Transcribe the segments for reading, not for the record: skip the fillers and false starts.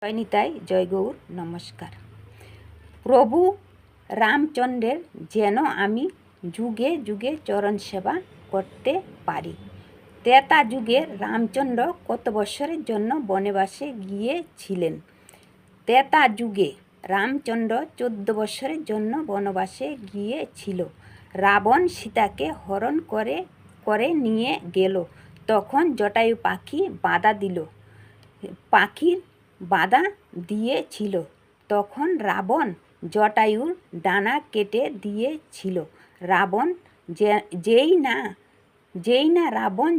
জয় নিতাই, জয় গৌর, নমস্কার। প্রভু রামচন্দ্রের যেন আমি যুগে যুগে চরণ সেবা করতে পারি। ত্রেতা যুগে রামচন্দ্র কত বৎসরের জন্য বনবাসে গিয়েছিলেন? ত্রেতা যুগে রামচন্দ্র 14 বৎসরের জন্য বনবাসে গিয়েছিল। রাবণ সীতাকে হরণ করে নিয়ে গেল। তখন জটায়ু পাখি বাধা দিল। পাখির বাধা দিয়েছিল। তখন রাবণ জটায়ুর ডানা কেটে দিয়েছিল। রাবণ যেই না রাবণ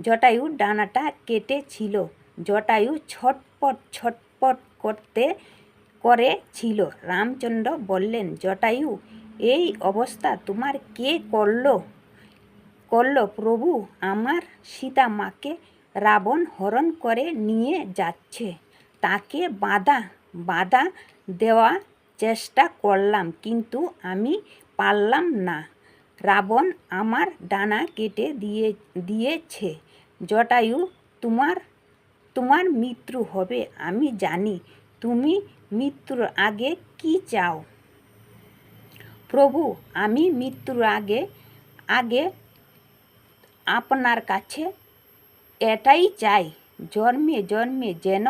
জটায়ুর ডানাটা কেটেছিল, জটায়ু ছটপট করেছিল। রামচন্দ্র বললেন, জটায়ু, এই অবস্থা তোমার কে করলো? প্রভু, আমার সীতা মাকে রাবণ হরণ করে নিয়ে যাচ্ছে। তাকে বাধা দেওয়ার চেষ্টা করলাম, কিন্তু আমি পারলাম না। রাবণ আমার ডানা কেটে দিয়েছে। জটায়ু, তোমার মৃত্যু হবে আমি জানি। তুমি মৃত্যুর আগে কি চাও? প্রভু, আমি মৃত্যুর আগে আপনার কাছে এটাই চাই, জন্মে জন্মে যেন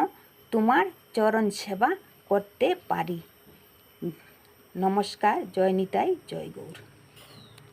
তোমার চরণ সেবা করতে পারি। নমস্কার। জয় নিতাই, জয় গৌর।